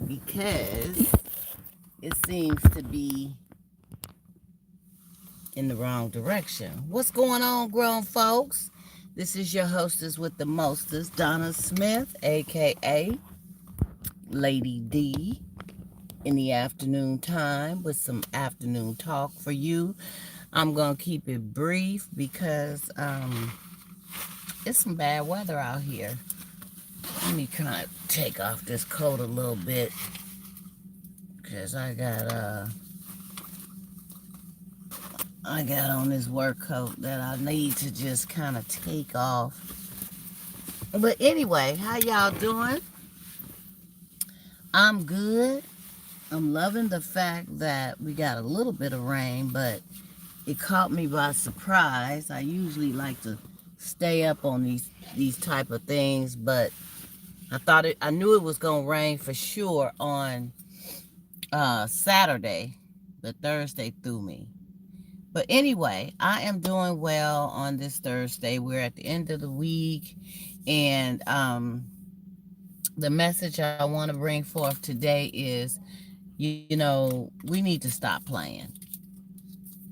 because it seems to be in the wrong direction. What's going on, grown folks? This is your hostess with the mostest, Donna Smith, aka Lady D, in the afternoon time with some afternoon talk for you. I'm gonna keep it brief because it's some bad weather out here. Let me try to take off this coat a little bit because I got on this work coat that I need to just kind of take off. But anyway, how y'all doing? I'm good. I'm loving the fact that we got a little bit of rain, but it caught me by surprise. I usually like to stay up on these type of things, but I knew it was gonna rain for sure on Saturday, but Thursday threw me. But anyway, I am doing well on this Thursday. We're at the end of the week, and the message I want to bring forth today is, we need to stop playing.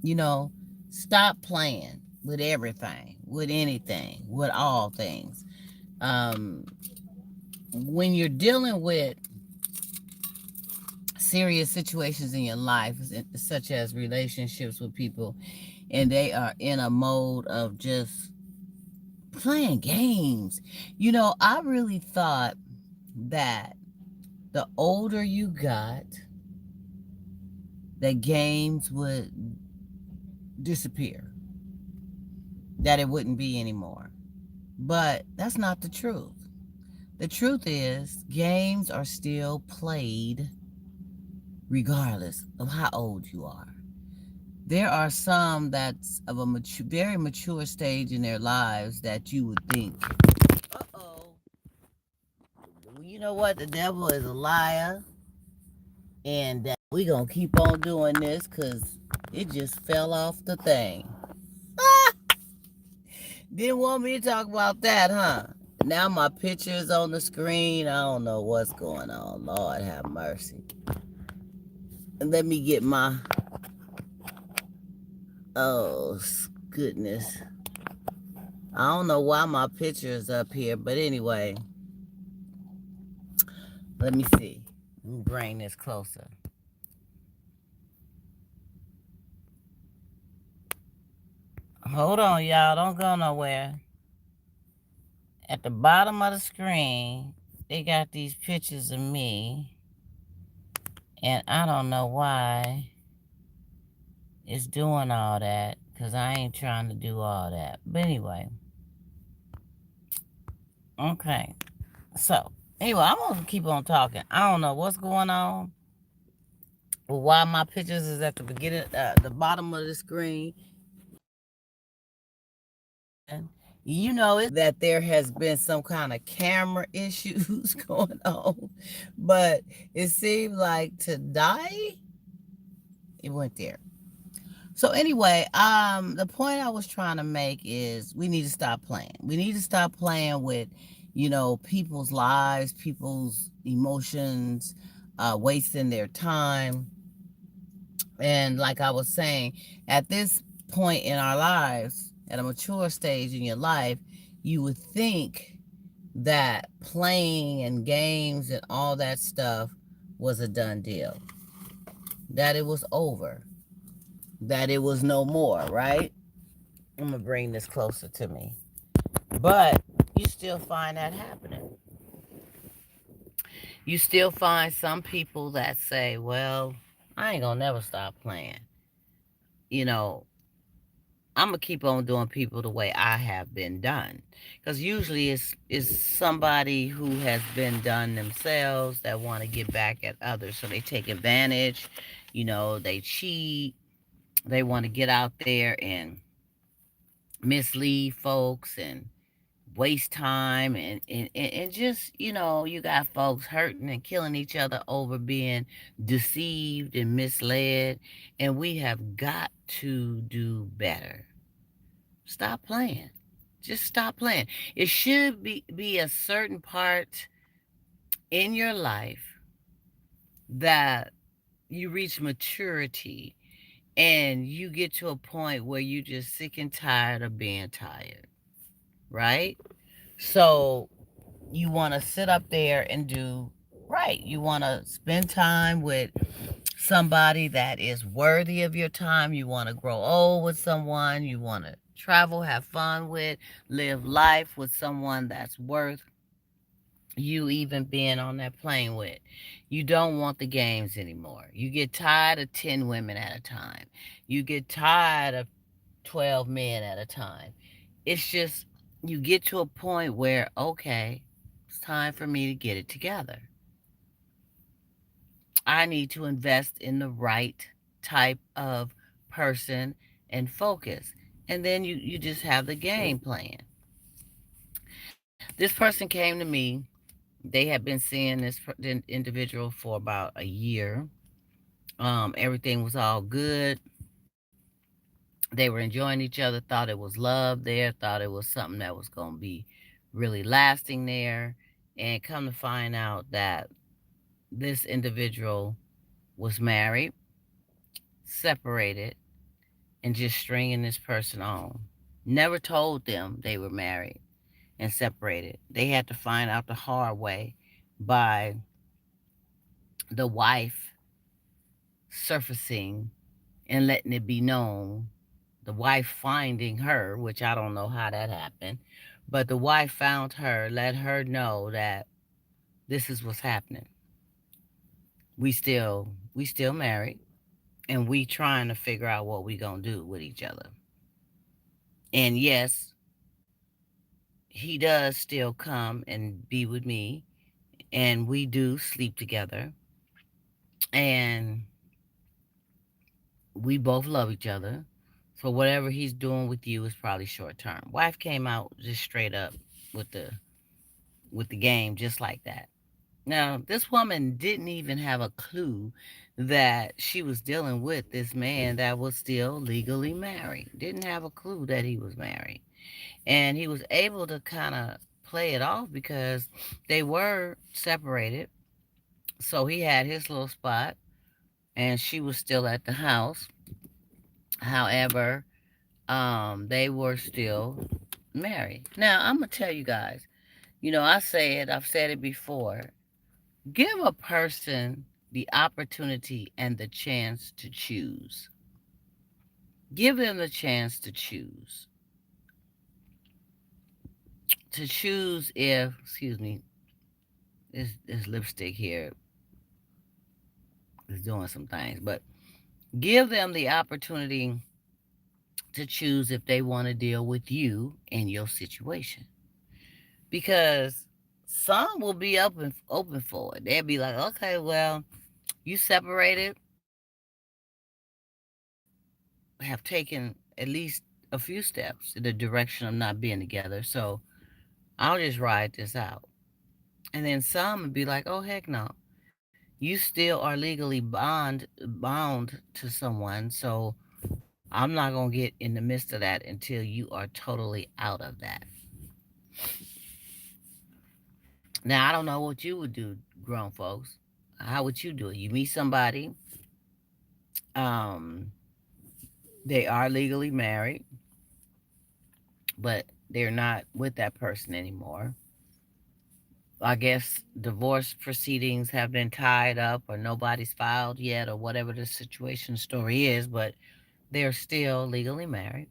You know, stop playing with everything, with anything, with all things. Um, when you're dealing with serious situations in your life, such as relationships with people, and they are in a mode of just playing games. I really thought that the older you got, that games would disappear, that it wouldn't be anymore. But that's not the truth. The truth is, games are still played regardless of how old you are. There are some that's of a very mature stage in their lives that you would think, uh-oh, you know what? The devil is a liar, and that we gonna keep on doing this because it just fell off the thing. Didn't want me to talk about that, huh? Now my picture is on the screen. I don't know what's going on. Lord have mercy. And let me get my, oh goodness. I don't know why my picture is up here, but anyway, let me see. Let me bring this closer. Hold on, y'all. Don't go nowhere. At the bottom of the screen, they got these pictures of me, and I don't know why it's doing all that, because I ain't trying to do all that. But anyway, okay. So, anyway, I'm going to keep on talking. I don't know what's going on, or why my pictures is at the beginning, the bottom of the screen. It's that there has been some kind of camera issues going on, but it seemed like today it went there. So anyway, the point I was trying to make is we need to stop playing. We need to stop playing with, people's lives, people's emotions, wasting their time. And like I was saying, at this point in our lives, at a mature stage in your life, you would think that playing and games and all that stuff was a done deal, that it was over, that it was no more, right? I'm gonna bring this closer to me. But you still find that happening. You still find some people that say, well, I ain't gonna never stop playing. You know, I'm gonna keep on doing people the way I have been done, because usually it's somebody who has been done themselves that want to get back at others, so they take advantage. They cheat. They want to get out there and mislead folks and waste time, and just, you got folks hurting and killing each other over being deceived and misled, and we have got to do better. Stop playing. Just stop playing. It should be a certain part in your life that you reach maturity and you get to a point where you just sick and tired of being tired, right? So you want to sit up there and do right. You want to spend time with somebody that is worthy of your time. You want to grow old with someone. You want to travel, have fun with, live life with someone that's worth you even being on that plane with. You don't want the games anymore. You get tired of 10 women at a time. You get tired of 12 men at a time. It's just, you get to a point where, okay, it's time for me to get it together. I need to invest in the right type of person and focus. And then you just have the game plan. This person came to me. They had been seeing this individual for about a year. Everything was all good. They were enjoying each other, thought it was love there, thought it was something that was going to be really lasting there. And come to find out that this individual was married, separated, and just stringing this person on. Never told them they were married and separated. They had to find out the hard way by the wife surfacing and letting it be known. The wife finding her, which I don't know how that happened, but the wife found her, let her know that this is what's happening. We still married, and we trying to figure out what we gonna do with each other. And yes, he does still come and be with me, and we do sleep together, and we both love each other. So whatever he's doing with you is probably short term. Wife came out just straight up with the game just like that. Now, this woman didn't even have a clue that she was dealing with this man that was still legally married. Didn't have a clue that he was married. And he was able to kind of play it off because they were separated. So he had his little spot and she was still at the house. However, they were still married. Now, I'm going to tell you guys, I've said it before. Give a person the opportunity and the chance to choose. Give them the chance to choose. To choose if, excuse me, this lipstick here is doing some things, but give them the opportunity to choose if they want to deal with you in your situation. Because some will be open for it. They'll be like, okay, well, you separated, we have taken at least a few steps in the direction of not being together. So I'll just ride this out. And then some would be like, oh heck no. You still are legally bound to someone, so I'm not gonna get in the midst of that until you are totally out of that. Now I don't know what you would do, grown folks. How would you do it? You meet somebody, um, they are legally married, but they're not with that person anymore. I guess divorce proceedings have been tied up or nobody's filed yet or whatever the situation story is, but they're still legally married.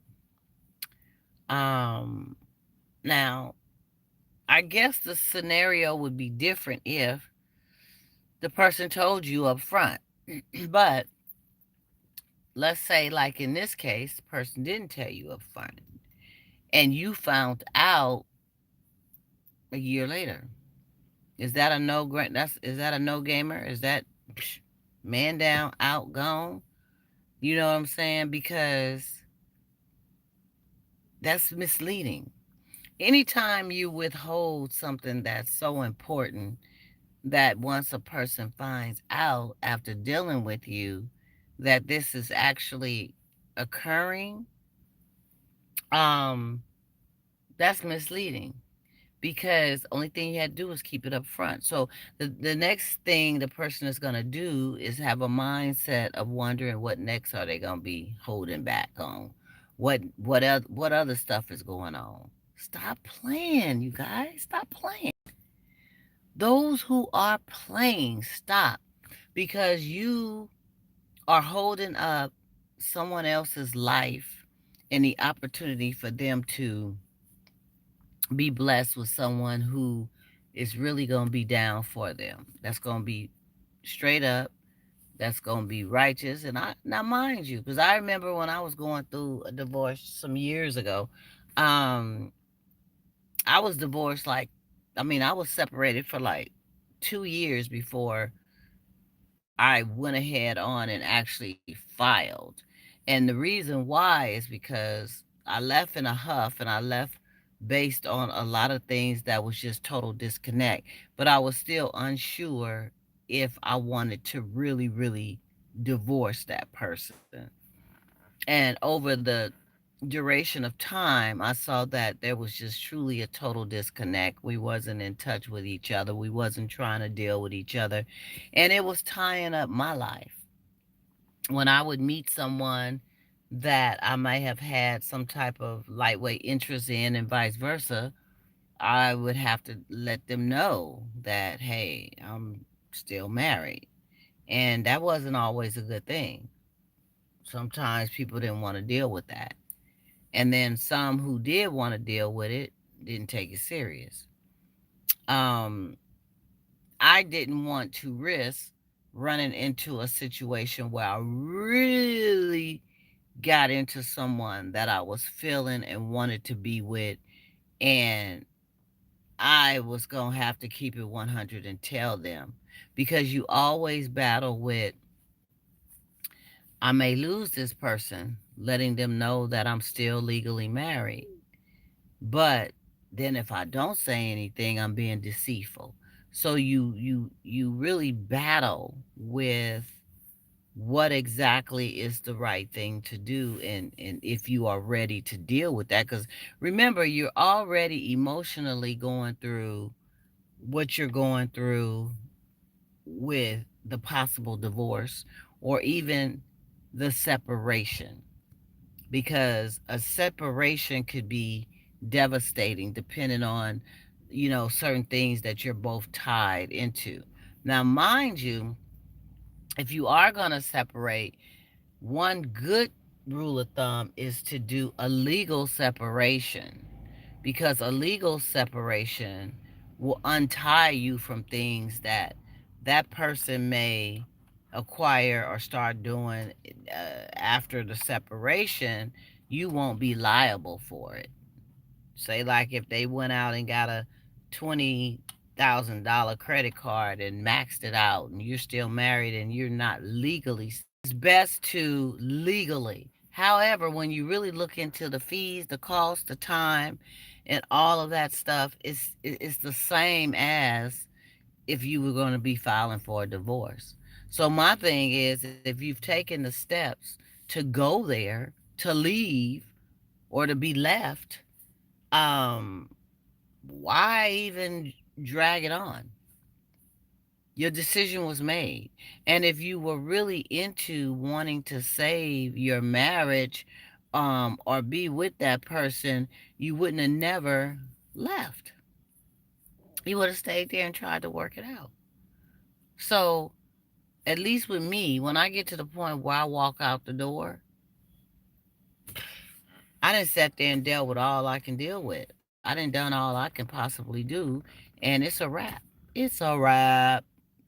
Um Now, I guess the scenario would be different if the person told you up front. But let's say like in this case, the person didn't tell you up front and you found out a year later. Is that a no grant? That's is that a no gamer? Is that man down, out, gone? You know what I'm saying? Because that's misleading. Anytime you withhold something that's so important that once a person finds out after dealing with you that this is actually occurring, um, that's misleading because only thing you had to do was keep it up front. So the next thing the person is going to do is have a mindset of wondering what next are they going to be holding back on, what other stuff is going on. Stop playing, you guys. Stop playing. Those who are playing, stop, because you are holding up someone else's life and the opportunity for them to be blessed with someone who is really going to be down for them. That's going to be straight up. That's going to be righteous. And I, now mind you, because I remember when I was going through a divorce some years ago, um, I was divorced like, I mean, I was separated for like 2 years before I went ahead on and actually filed. And the reason why is because I left in a huff and I left based on a lot of things that was just total disconnect. But I was still unsure if I wanted to really, really divorce that person. And over the duration of time, I saw that there was just truly a total disconnect. We wasn't in touch with each other. We wasn't trying to deal with each other. And it was tying up my life. When I would meet someone that I might have had some type of lightweight interest in and vice versa, I would have to let them know that, hey, I'm still married. And that wasn't always a good thing. Sometimes people didn't want to deal with that. And then some who did want to deal with it didn't take it serious. Um, I didn't want to risk running into a situation where I really got into someone that I was feeling and wanted to be with, and I was going to have to keep it 100 and tell them, because you always battle with, I may lose this person, letting them know that I'm still legally married. But then if I don't say anything, I'm being deceitful. So you really battle with what exactly is the right thing to do, and if you are ready to deal with that, because remember, you're already emotionally going through what you're going through with the possible divorce or even the separation, because a separation could be devastating depending on, certain things that you're both tied into. Now mind you, if you are going to separate, one good rule of thumb is to do a legal separation, because a legal separation will untie you from things that that person may acquire or start doing after the separation. You won't be liable for it. Say, like, if they went out and got a $20,000 credit card and maxed it out, and you're still married and you're not legally, it's best to legally. However, when you really look into the fees, the cost, the time, and all of that stuff, it's the same as if you were going to be filing for a divorce. So my thing is, if you've taken the steps to go there, to leave, or to be left, um, why even drag it on? Your decision was made. And if you were really into wanting to save your marriage, or be with that person, you wouldn't have never left. You would have stayed there and tried to work it out. So, at least with me, when I get to the point where I walk out the door, I didn't sit there and deal with all I can deal with. I didn't done all I can possibly do, and it's a wrap. It's a wrap.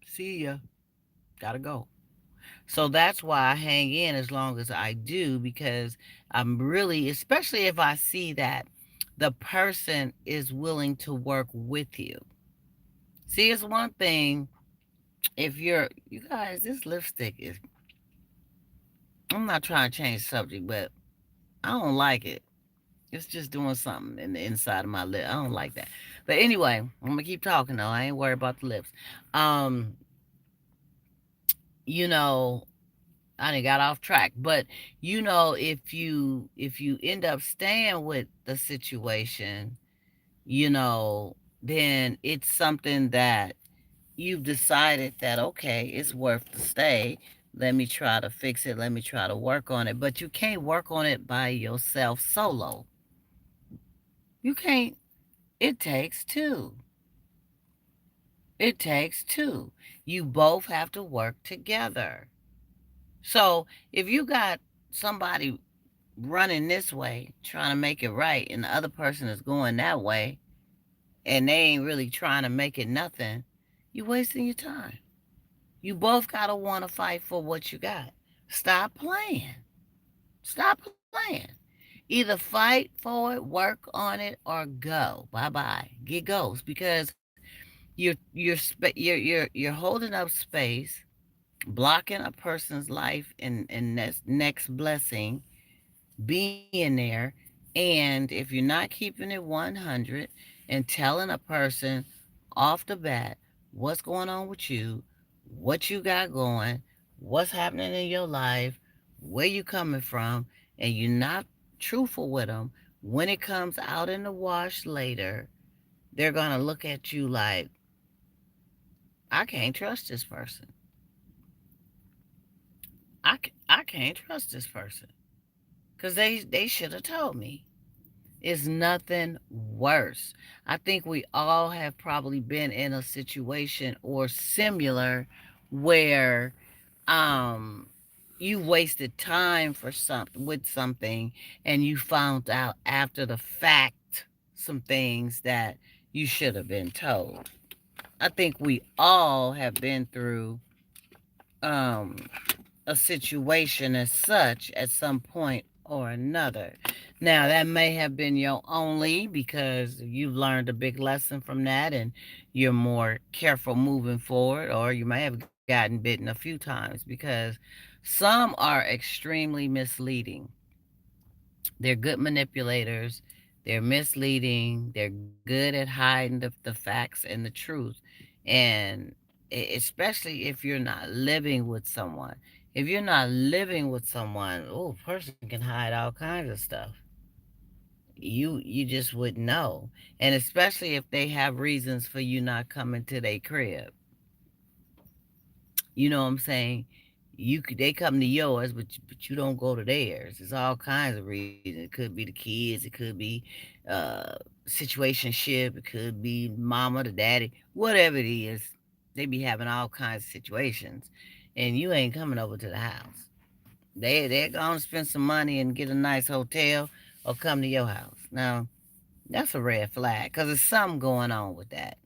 See ya. Gotta go. So that's why I hang in as long as I do, because I'm really, especially if I see that the person is willing to work with you. See, it's one thing if you guys, this lipstick is, I'm not trying to change the subject, but I don't like it. It's just doing something in the inside of my lip. I don't like that. But anyway, I'm gonna keep talking though. I ain't worried about the lips. Um, you know, I done got off track. But if you end up staying with the situation, you know, then it's something that you've decided that, okay, it's worth to stay. Let me try to fix it. Let me try to work on it. But you can't work on it by yourself solo. You can't. It takes two. It takes two. You both have to work together. So if you got somebody running this way, trying to make it right, and the other person is going that way, and they ain't really trying to make it nothing, you wasting your time. You both gotta want to fight for what you got. Stop playing. Stop playing. Either fight for it, work on it, or go. Bye bye. Get goes because you're holding up space, blocking a person's life and next blessing being there. And if you're not keeping it 100 and telling a person off the bat what's going on with you, what you got going, what's happening in your life, where you coming from, and you're not truthful with them, when it comes out in the wash later, they're going to look at you like, I can't trust this person. I can't trust this person because they should have told me. Is nothing worse. I think we all have probably been in a situation or similar where um you wasted time for something with something and you found out after the fact some things that you should have been told. I think we all have been through um a situation as such at some point or another. Now, that may have been your only because you've learned a big lesson from that and you're more careful moving forward, or you may have gotten bitten a few times because some are extremely misleading. They're good manipulators, they're misleading, they're good at hiding the facts and the truth. And especially if you're not living with someone. If you're not living with someone, oh, a person can hide all kinds of stuff. You just wouldn't know. And especially if they have reasons for you not coming to their crib. You know what I'm saying? They come to yours, but you don't go to theirs. There's all kinds of reasons. It could be the kids. It could be uh situationship. It could be mama, the daddy, whatever it is. They be having all kinds of situations, and you ain't coming over to the house. They're gonna spend some money and get a nice hotel or come to your house. Now that's a red flag because there's something going on with that.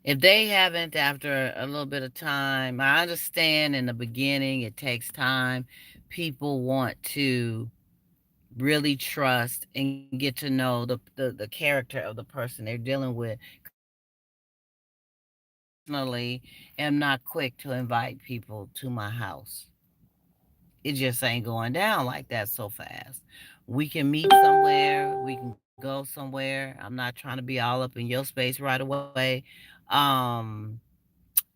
If they haven't, after a little bit of time, I understand in the beginning it takes time. People want to really trust and get to know the character of the person they're dealing with. Because I personally am not quick to invite people to my house. It just ain't going down like that so fast. We can meet somewhere, we can go somewhere. I'm not trying to be all up in your space right away. Um,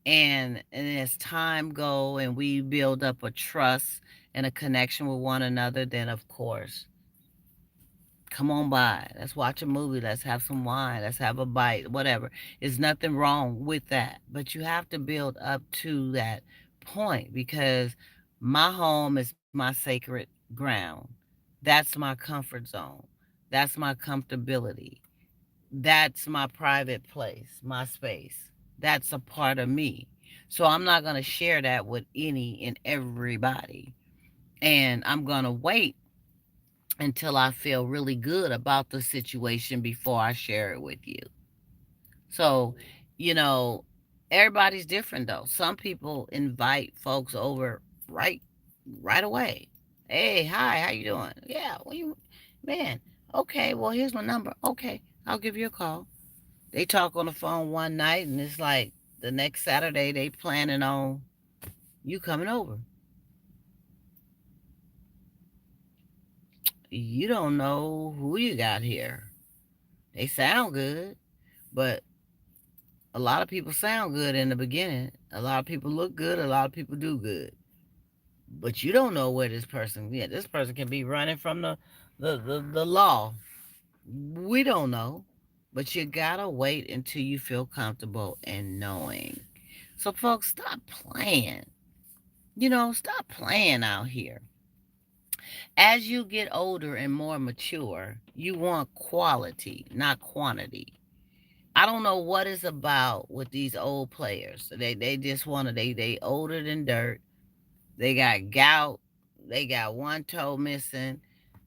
and as time go and we build up a trust and a connection with one another, then of course, come on by. Let's watch a movie. Let's have some wine. Let's have a bite. Whatever. There's nothing wrong with that. But you have to build up to that point because my home is my sacred ground. That's my comfort zone. That's my comfortability. That's my private place, my space. That's a part of me. So I'm not going to share that with any and everybody. And I'm going to wait until I feel really good about the situation before I share it with you. So, you know, everybody's different though. Some people invite folks over right right away. Hey, hi, how you doing? Yeah, well you man, okay, well here's my number. Okay, I'll give you a call. They talk on the phone one night and it's like the next Saturday they planning on you coming over. You don't know who you got here. They sound good, but a lot of people sound good in the beginning. A lot of people look good. A lot of people do good. But you don't know where this person, yeah, this person can be running from the law. We don't know. but you gotta wait until you feel comfortable in knowing. So, folks, stop playing. Stop playing out here. As you get older and more mature, you want quality, not quantity. I don't know what it's about with these old players. They just want to, they older than dirt. They got gout. They got one toe missing.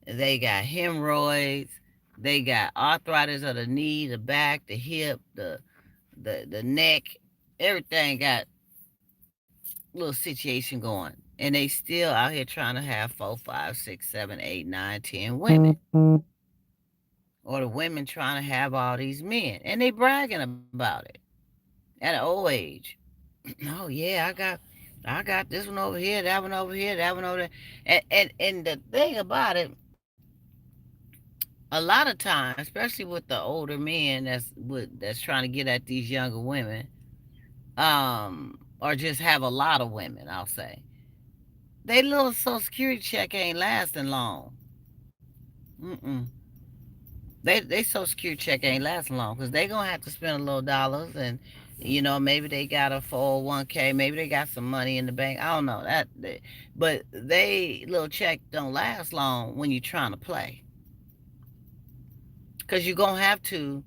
They got hemorrhoids. They got arthritis of the knee, the back, the hip, the neck. Everything got little situation going. And they still out here trying to have 4, 5, 6, 7, 8, 9, 10 women. Or the women trying to have all these men. And they bragging about it at an old age. Oh yeah, I got this one over here, that one over here, that one over there. And the thing about it, a lot of times, especially with the older men that's trying to get at these younger women, or just have a lot of women, I'll say, they little social security check ain't lasting long. Mm-mm. They social security check ain't lasting long because they gonna have to spend a little dollars, and maybe they got a 401k, maybe they got some money in the bank. I don't know but they little check don't last long when you're trying to play, because you're gonna have to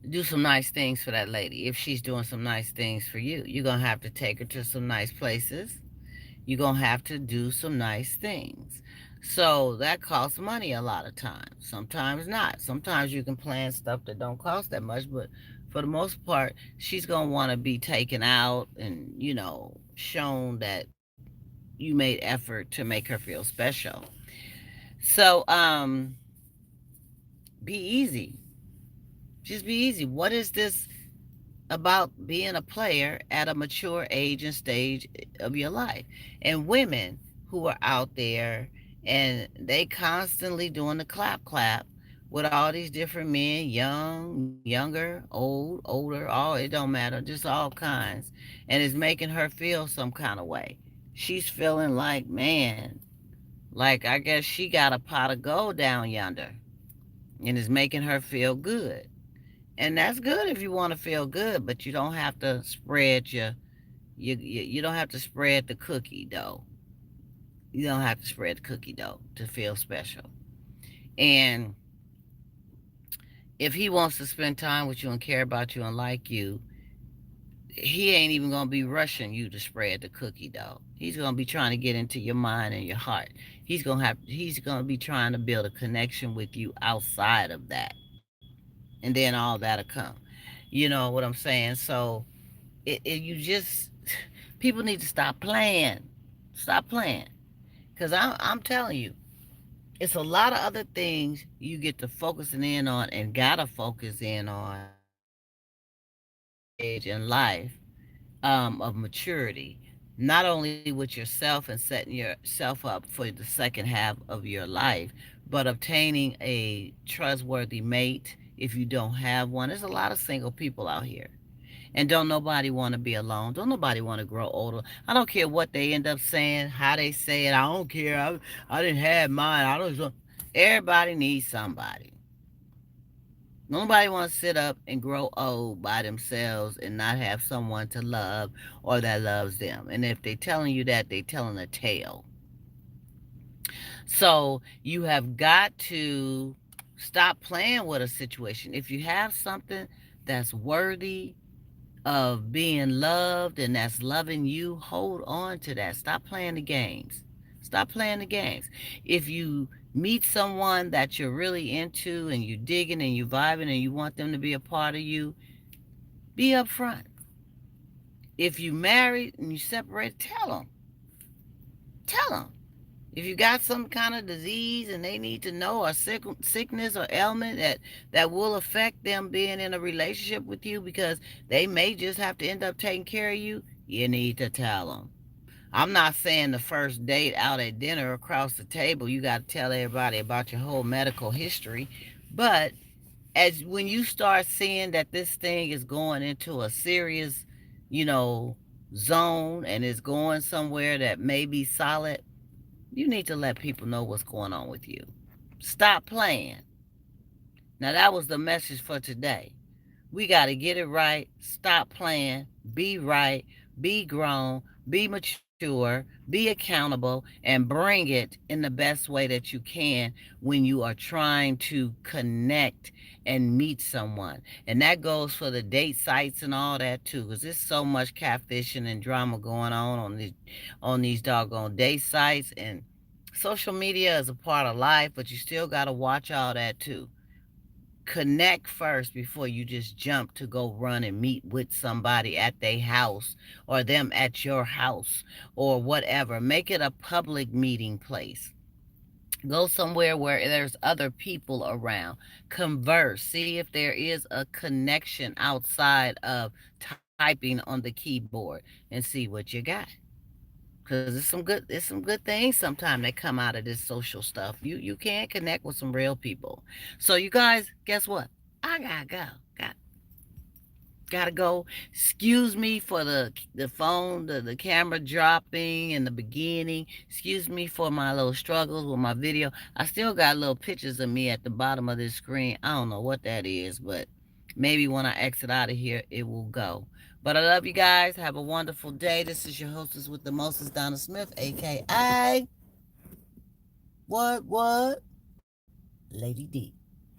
do some nice things for that lady. If she's doing some nice things for you, you're gonna have to take her to some nice places. You're going to have to do some nice things. So that costs money a lot of times. Sometimes not. Sometimes you can plan stuff that don't cost that much, but for the most part, she's going to want to be taken out and, shown that you made effort to make her feel special. So, be easy. Just be easy. What is this about being a player at a mature age and stage of your life? And women who are out there and they constantly doing the clap clap with all these different men, young, younger, old, older, all, it don't matter, just all kinds, and it's making her feel some kind of way. She's feeling like, man, like I guess she got a pot of gold down yonder, and it's making her feel good. And that's good if you want to feel good, but you don't have to spread you don't have to spread the cookie dough. You don't have to spread the cookie dough to feel special. And if he wants to spend time with you and care about you and like you, he ain't even gonna be rushing you to spread the cookie dough. He's gonna be trying to get into your mind and your heart. He's gonna be trying to build a connection with you outside of that. And then all that'll come. You know what I'm saying? So you just people need to stop playing. Stop playing. Because I'm telling you, it's a lot of other things you get to focusing in on and gotta focus in on at a stage in life, of maturity. Not only with yourself and setting yourself up for the second half of your life, but obtaining a trustworthy mate if you don't have one. There's a lot of single people out here. And don't nobody want to be alone. Don't nobody want to grow older. I don't care what they end up saying, how they say it. I don't care. I didn't have mine. I don't. Everybody needs somebody. Nobody wants to sit up and grow old by themselves and not have someone to love or that loves them. And if they're telling you that, they're telling a tale. So you have got to stop playing with a situation. If you have something that's worthy of being loved and that's loving you, hold on to that. Stop playing the games. Stop playing the games. If you meet someone that you're really into and you digging and you vibing and you want them to be a part of you, be upfront. If you married and you separated, tell them. Tell them. If you got some kind of disease and they need to know, or sickness or ailment that will affect them being in a relationship with you, because they may just have to end up taking care of you, you need to tell them. I'm not saying the first date out at dinner across the table, you got to tell everybody about your whole medical history. But as when you start seeing that this thing is going into a serious, you know, zone and is going somewhere that may be solid, you need to let people know what's going on with you. Stop playing. Now, that was the message for today. We got to get it right, stop playing, be right, be grown, be mature, be accountable, and bring it in the best way that you can when you are trying to connect and meet someone. And that goes for the date sites and all that too, because there's so much catfishing and drama going on these doggone date sites. And social media is a part of life, but you still got to watch all that too. Connect first before you just jump to go run and meet with somebody at their house or them at your house or whatever. Make it a public meeting place. Go somewhere where there's other people around. Converse. See if there is a connection outside of typing on the keyboard and see what you got. Cause it's some good things sometimes that come out of this social stuff. You can connect with some real people. So you guys, guess what? I gotta go. Gotta go. Excuse me for the phone, the camera dropping in the beginning. Excuse me for my little struggles with my video. I still got little pictures of me at the bottom of this screen. I don't know what that is, but maybe when I exit out of here, it will go. But I love you guys. Have a wonderful day. This is your hostess with the mostest, Donna Smith, aka what? Lady D.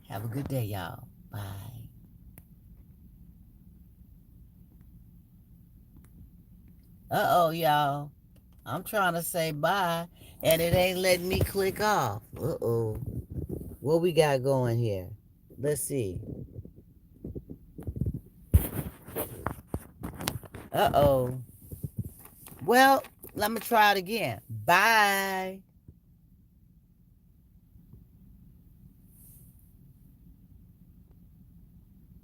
Have a good day, y'all. Bye. Uh-oh, y'all. I'm trying to say bye, and it ain't letting me click off. Uh-oh. What we got going here? Let's see. Uh-oh. Well, let me try it again. Bye.